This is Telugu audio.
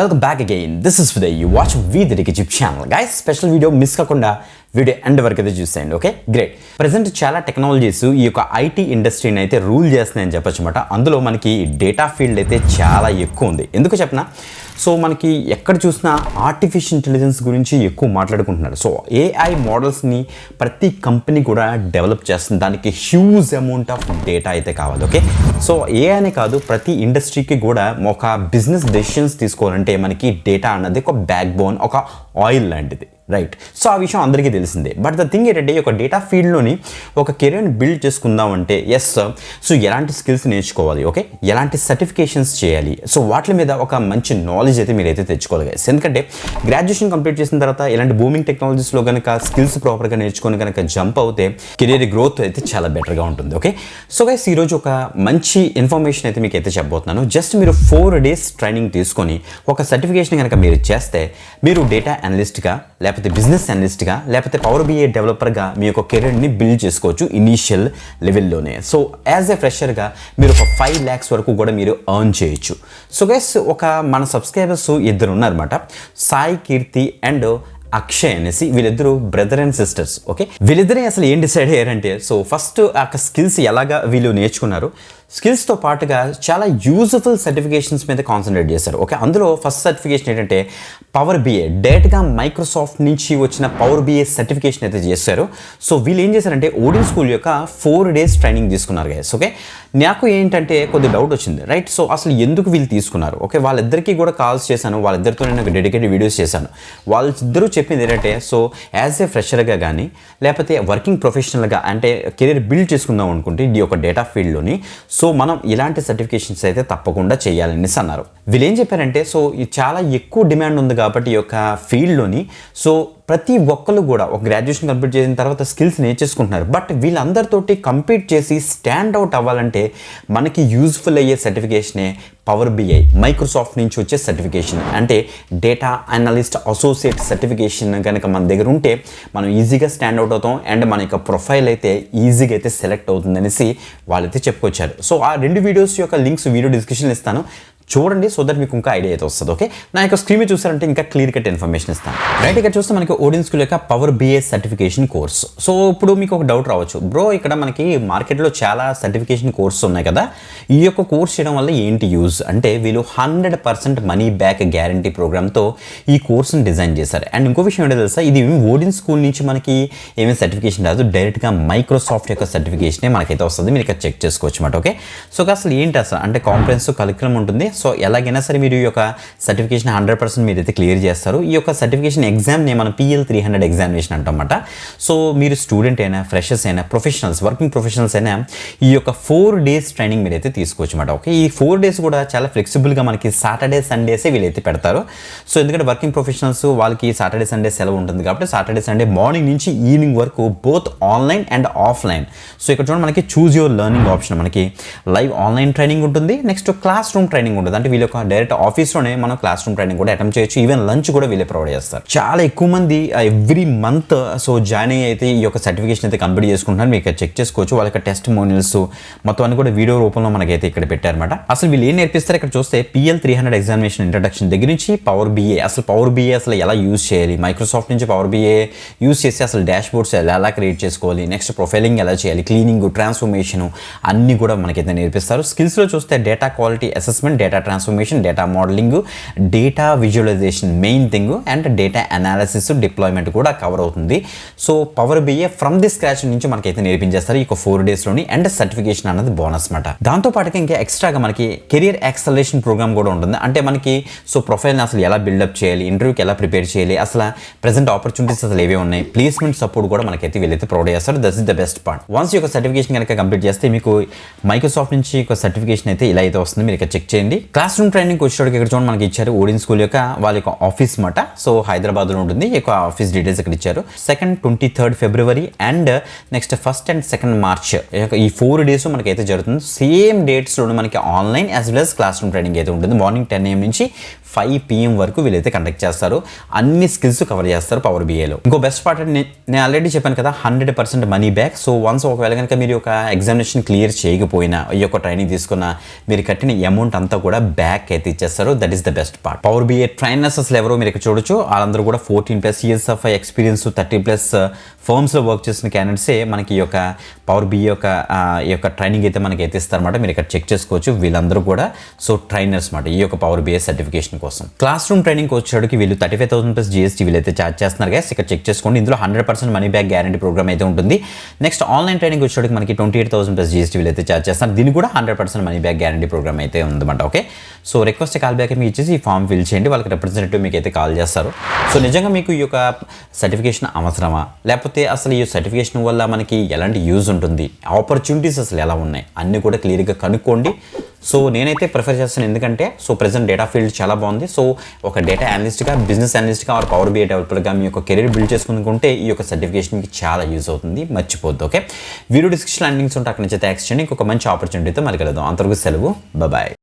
Welcome back again. This is Vidya. You watch Wizardry YouTube channel. Guys, special video miss కాకుండా వీడియో ఎండ్ వరకు అయితే చూసేయండి. Okay, great. ప్రజెంట్ చాలా టెక్నాలజీస్ ఈ యొక్క ఐటీ ఇండస్ట్రీని అయితే రూల్ చేస్తున్నాయని చెప్పొచ్చు అనమాట. అందులో మనకి డేటా ఫీల్డ్ అయితే చాలా ఎక్కువ ఉంది. ఎందుకు చెప్పనా, సో మనకి ఎక్కడ చూసినా ఆర్టిఫిషియల్ ఇంటెలిజెన్స్ గురించి ఎక్కువ మాట్లాడుకుంటున్నారు. సో ఏఐ మోడల్స్ని ప్రతి కంపెనీ కూడా డెవలప్ చేస్తుంది. దానికి హ్యూజ్ అమౌంట్ ఆఫ్ డేటా అయితే కావాలి. ఓకే, సో ఏఐనే కాదు, ప్రతి ఇండస్ట్రీకి కూడా ఒక బిజినెస్ డెసిషన్స్ తీసుకోవాలంటే మనకి డేటా అన్నది ఒక బ్యాక్ బోన్, ఒక ఆయిల్ లాంటిది, రైట్? సో ఆ విషయం అందరికీ తెలిసిందే. బట్ ద థింగ్ ఏంటంటే, ఒక డేటా ఫీల్డ్లోని ఒక కెరీర్ని బిల్డ్ చేసుకుందామంటే సో ఎలాంటి స్కిల్స్ నేర్చుకోవాలి, ఓకే, ఎలాంటి సర్టిఫికేషన్స్ చేయాలి, సో వాటి మీద ఒక మంచి నాలెడ్జ్ అయితే మీరైతే తెచ్చుకోవాలి గైస్. ఎందుకంటే గ్రాడ్యుయేషన్ కంప్లీట్ చేసిన తర్వాత ఇలాంటి బూమింగ్ టెక్నాలజీస్లో కనుక స్కిల్స్ ప్రాపర్గా నేర్చుకొని కనుక జంప్ అవుతే కెరీర్ గ్రోత్ అయితే చాలా బెటర్గా ఉంటుంది. ఓకే, సో గైస్ ఈరోజు ఒక మంచి ఇన్ఫర్మేషన్ అయితే మీకు అయితే చెప్పబోతున్నాను. జస్ట్ మీరు 4 days ట్రైనింగ్ తీసుకొని ఒక సర్టిఫికేషన్ కనుక మీరు చేస్తే మీరు డేటా అనలిస్ట్గా, లేకపోతే బిజినెస్ అనలిస్ట్గా, లేకపోతే పవర్ బిఏ డెవలపర్గా మీ యొక్క కెరీర్ని బిల్డ్ చేసుకోవచ్చు ఇనీషియల్ లెవెల్లోనే. సో యాజ్ ఎ ఫ్రెషర్గా మీరు ఒక 5 lakhs వరకు కూడా మీరు ఎర్న్ చేయొచ్చు. సో గైస్, ఒక మన సబ్స్క్రైబర్స్ ఇద్దరు ఉన్నారన్నమాట, సాయి కీర్తి అండ్ అక్షయ్ అనేసి. వీళ్ళిద్దరు బ్రదర్ అండ్ సిస్టర్స్. ఓకే, వీళ్ళిద్దరే అసలు ఏం డిసైడ్ అయ్యారంటే, సో ఫస్ట్ ఆ స్కిల్స్ ఎలాగా వీళ్ళు నేర్చుకున్నారు, స్కిల్స్తో పాటుగా చాలా యూజ్ఫుల్ సర్టిఫికేషన్స్ మీద కాన్సన్ట్రేట్ చేశారు. ఓకే, అందులో ఫస్ట్ సర్టిఫికేషన్ ఏంటంటే పవర్ బిఏ, డైరెక్ట్గా మైక్రోసాఫ్ట్ నుంచి వచ్చిన పవర్ బిఏ సర్టిఫికేషన్ అయితే చేశారు. సో వీళ్ళు ఏం చేశారంటే ఓడియన్ స్కూల్ యొక్క 4 days ట్రైనింగ్ తీసుకున్నారు గైస్. ఓకే, నాకు ఏంటంటే కొద్ది డౌట్ వచ్చింది, రైట్? సో అసలు ఎందుకు వీళ్ళు తీసుకున్నారు? ఓకే, వాళ్ళిద్దరికీ కూడా కాల్స్ చేశాను, వాళ్ళిద్దరితో నేను ఒక డెడికేటెడ్ వీడియోస్ చేశాను. వాళ్ళిద్దరూ చెప్పింది ఏంటంటే, సో యాజ్ ఏ ఫ్రెషర్గా కానీ లేకపోతే వర్కింగ్ ప్రొఫెషనల్గా అంటే కెరీర్ బిల్డ్ చేసుకుందాం అనుకుంటే ఈ యొక్క డేటా ఫీల్డ్లోని, సో మనం ఇలాంటి సర్టిఫికేషన్స్ అయితే తప్పకుండా చేయాలనేసి అన్నారు. వీళ్ళు ఏం చెప్పారంటే, సో ఇది చాలా ఎక్కువ డిమాండ్ ఉంది కాబట్టి ఈ యొక్క ఫీల్డ్లోని, సో ప్రతి ఒక్కరు కూడా ఒక గ్రాడ్యుయేషన్ కంప్లీట్ చేసిన తర్వాత స్కిల్స్ నేర్చేసుకుంటున్నారు. బట్ వీళ్ళందరితోటి కంపీట్ చేసి స్టాండ్ అవుట్ అవ్వాలంటే మనకి యూజ్ఫుల్ అయ్యే సర్టిఫికేషనే పవర్ బిఐ, మైక్రోసాఫ్ట్ నుంచి వచ్చే సర్టిఫికేషన్. అంటే డేటా అనలిస్ట్ అసోసియేట్ సర్టిఫికేషన్ కనుక మన దగ్గర ఉంటే మనం ఈజీగా స్టాండ్ అవుట్ అవుతాం అండ్ మన యొక్క ప్రొఫైల్ అయితే ఈజీగా అయితే సెలెక్ట్ అవుతుంది అనేసి వాళ్ళైతే చెప్పుకొచ్చారు. సో ఆ 2 వీడియోస్ యొక్క లింక్స్ వీడియో డిస్క్రిప్షన్లో ఇస్తాను, చూడండి. సో దట్ మీకు ఇంకా ఐడియా అయితే వస్తుంది. ఓకే, నా యొక్క స్క్రీన్ మీద చూసారంటే ఇంకా క్లియర్ కట్ ఇన్ఫర్మేషన్ ఇస్తాను. రైట్, ఇక్కడ చూస్తే మనకి ఓడియన్ స్కూల్ యొక్క power BI certification course. So ఇప్పుడు మీకు ఒక డౌట్ రావచ్చు, బ్రో ఇక్కడ మనకి మార్కెట్లో చాలా సర్టిఫికేషన్ కోర్సెస్ ఉన్నాయి కదా, ఈ యొక్క కోర్స్ చేయడం వల్ల ఏంటి యూజ్ అంటే, వీళ్ళు 100% మనీ బ్యాక్ గ్యారంటీ ప్రోగ్రామ్తో ఈ కోర్సుని డిజైన్ చేశారు. అండ్ ఇంకో విషయం ఏంటో తెలుసా, ఇది ఓడియన్ స్కూల్ నుంచి మనకి ఏమేమి సర్టిఫికేషన్ రాదు, డైరెక్ట్గా మైక్రోసాఫ్ట్ యొక్క సర్టిఫికేషనే మనకైతే వస్తుంది. మీరు ఇక్కడ చెక్ చేసుకోవచ్చు అన్నమాట. ఓకే, సో అసలు ఏంటి అసలు అంటే కాంప్రహెన్సివ్ కరిక్యులం ఉంటుంది. సో ఎలాగైనా సరే మీరు ఈ యొక్క సర్టిఫికేషన్ 100% మీరైతే క్లియర్ చేస్తారు. ఈ యొక్క సర్టిఫికేషన్ ఎగ్జామ్ని మనం PL300 ఎగ్జామినేషన్ అంటామన్నమాట. సో మీరు స్టూడెంట్ అయినా, ఫ్రెషర్స్ అయినా, ప్రొఫెషనల్స్, వర్కింగ్ ప్రొఫెషనల్స్ అయినా ఈ యొక్క 4 days ట్రైనింగ్ మీరైతే తీసుకోవచ్చు అన్నమాట. ఓకే, ఈ 4 days కూడా చాలా ఫ్లెక్సిబుల్గా మనకి సాటర్డే సండేసే వీళ్ళైతే పెడతారు. సో ఎందుకంటే వర్కింగ్ ప్రొఫెషనల్స్ వాళ్ళకి సాటర్డే సండే సెలవు ఉంటుంది కాబట్టి సాటర్డే సండే మార్నింగ్ నుంచి ఈవినింగ్ వరకు both online and offline. So ఇక్కడ చూడండి మనకి చూజ్ యువర్ లెర్నింగ్ ఆప్షన్, మనకి లైవ్ ఆన్లైన్ ట్రైనింగ్ ఉంటుంది, నెక్స్ట్ క్లాస్ రూమ్ ట్రైనింగ్ ఉంటుంది. అంటే వీళ్ళ యొక్క డైరెక్ట్ ఆఫీస్లోనే మనం క్లాస్ రూమ్ ట్రైనింగ్ కూడా అటెంప్ట్ చేయొచ్చు. ఈవెన్ లంచ్ కూడా వీళ్ళే ప్రొవైడ్ చేస్తారు. చాలా ఎక్కువ మంది ఎవ్రీ మంత్ సో జాయిన్ అయితే ఈ యొక్క సర్టిఫికేషన్ అయితే కంప్లీట్ చేసుకుంటున్నారు. మీకు చెక్ చేసుకోవచ్చు. వాళ్ళ యొక్క టెస్టిమోనియల్స్ మొత్తం అన్ని కూడా వీడియో రూపంలో మనకైతే ఇక్కడ పెట్టారన్నమాట. అసలు వీళ్ళు ఏం నేర్పిస్తారు ఇక్కడ చూస్తే, PL300 ఎగ్జామినేషన్ ఇంట్రడక్షన్ దగ్గర నుంచి పవర్ బిఏ, అసలు పవర్ బిఏ అసలు ఎలా యూజ్ చేయాలి, మైక్రోసాఫ్ట్ నుంచి పవర్ బిఏ యూజ్ చేసి అసలు డాష్ బోర్డ్స్ ఎలా క్రియేట్ చేసుకోవాలి, నెక్స్ట్ ప్రొఫైలింగ్ ఎలా చేయాలి, క్లీనింగ్, ట్రాన్స్ఫర్మేషన్ అన్ని కూడా మనకైతే నేర్పిస్తారు. స్కిల్స్లో చూస్తే data quality assessment, data transformation, data modelling, data visualisation main thing and data analysis, deployment కూడా కవర్ అవుతుంది. So power BI from the scratch నుంచి మనకైతే నేర్పించేస్తారు ఈ 4 daysలోని. అండ్ సర్టిఫికేషన్ అన్నది బోనస్ మాట. దాంతో పాటుగా ఇంకా ఎక్స్ట్రాగా మనకి కెరియర్ యాక్సలరేషన్ ప్రోగ్రామ్ కూడా ఉంటుంది. అంటే మనకి సో ప్రొఫైల్ని అసలు ఎలా బిల్డప్ చేయాలి, ఇంటర్వ్యూకి ఎలా ప్రిపేర్ చేయాలి, అసలు ప్రెసెంట్ ఆపర్చునిటీస్ అసలు ఏవే ఉన్నాయి, ప్లేస్మెంట్ సపోర్ట్ కూడా మనకైతే వీళ్ళైతే ప్రొవైడ్ చేస్తారు. That is the best part. Once ఈ యొక్క సర్టిఫికేషన్ కనుక కంప్లీట్ చేస్తే మీకు మైక్రోసాఫ్ట్ నుంచి ఒక సర్టిఫికేషన్ అయితే ఇలా అయితే వస్తుంది. మీరు ఇక్కడ చెక్ చేయండి. క్లాస్ రూమ్ ట్రైనింగ్ వచ్చేటప్పుడు ఇక్కడ చూడండి మనకి ఇచ్చారు ఓడియన్ స్కూల్ యొక్క వాళ్ళ యొక్క ఆఫీస్ మాట. సో హైదరాబాద్లో ఉంటుంది. ఈ యొక్క ఆఫీస్ డీటెయిల్స్ ఇక్కడ ఇచ్చారు. 2nd, 23rd February and next 1st and 2nd March ఈ 4 days మనకైతే జరుగుతుంది. సేమ్ డేట్స్లో మనకి online as well as class room training అయితే ఉంటుంది. మార్నింగ్ 10 AM నుంచి 5 PM వరకు వీళ్ళైతే కండక్ట్ చేస్తారు. అన్ని స్కిల్స్ కవర్ చేస్తారు పవర్ బిఏలో. ఇంకో బెస్ట్ పార్ట్ అంటే నేను ఆల్రెడీ చెప్పాను కదా, 100% మనీ బ్యాక్. సో వన్స్ ఒకవేళ కనుక మీరు ఒక ఎగ్జామినేషన్ క్లియర్ చేయకపోయినా, ఈ యొక్క ట్రైనింగ్ తీసుకున్న మీరు కట్టిన అమౌంట్ అంతా కూడా బ్యాక్ అయితే ఇచ్చేస్తారు. That is the best part. Power BI trainers అసలు ఎవరో మీరు ఇక్కడ చూడొచ్చు. వాళ్ళందరూ కూడా 14+ years ఆఫ్ ఎక్స్పీరియన్స్ 30+ ఫర్మ్స్లో వర్క్ చేసిన క్యాండిడేట్సే మనకి ఈ యొక్క పవర్ బిఐ యొక్క ట్రైనింగ్ అయితే మనకి అయితే ఇస్తారన్నమాట. మీరు ఇక్కడ చెక్ చేసుకోవచ్చు. వీళ్ళందరూ కూడా సో ట్రైనర్స్ మాట ఈ యొక్క పవర్ బిఐ సర్టిఫికేషన్ కోసం. క్లాస్ రూమ్ ట్రైనింగ్ వచ్చేటికి వీళ్ళు 35,000+ GST వీళ్ళైతే ఛార్జ్ చేస్తున్నారు గైస్. ఇక్కడ చెక్ చేసుకోండి. ఇందులో 100% మనీ బ్యాక్ గ్యారంటీ ప్రోగ్రామ్ అయితే ఉంటుంది. నెక్స్ట్ ఆన్లైన్ ట్రైనింగ్ వచ్చేటికి మనకి 28,000+ GST వీళ్ళైతే ఛార్జ్ చేస్తారు. దీనికి కూడా 100% మనీ బ్యాక్ గ్యారంటీ ప్రోగ్రామ్ అయితే ఉందన్నమాట. Okay, so request call back మీకు ఇచ్చేసి ఈ ఫామ్ ఫిల్ చేయండి. వాళ్ళకి రిప్రజెంటేటివ్ మీకు అయితే కాల్ చేస్తారు. సో నిజంగా మీకు ఈ యొక్క సర్టిఫికేషన్ అవసరమా, లేకపోతే అసలు ఈ సర్టిఫికేషన్ వల్ల మనకి ఎలాంటి యూజ్ ఉంటుంది, ఆపర్చునిటీస్ అసలు ఎలా ఉన్నాయి అన్నీ కూడా క్లియర్గా కనుక్కోండి. సో నేనైతే ప్రిఫర్ చేస్తాను, ఎందుకంటే సో ప్రెజెంట్ డేటా ఫీల్డ్ చాలా బాగుంది. సో ఒక డేటా అనలిస్ట్గా, బిజినెస్ అనలిస్ట్గా ఆర్ పవర్ బిఐ డెవలపర్గా మీ యొక్క కెరీర్ బిల్డ్ చేసుకుంటే ఈ యొక్క సర్టిఫికేషన్ మీకు చాలా యూజ్ అవుతుంది, మర్చిపోద్దు. ఓకే, వీడియో డిస్క్రిప్షన్ లింక్స్ ఉంటే అక్కడ నుంచి థ్యాంక్స్ చేయండి. ఇంకొక మంచి ఆపర్చునిటీతో మళ్ళీ కలుద్దాం. అంతవరకు సెలవు, బాయ్.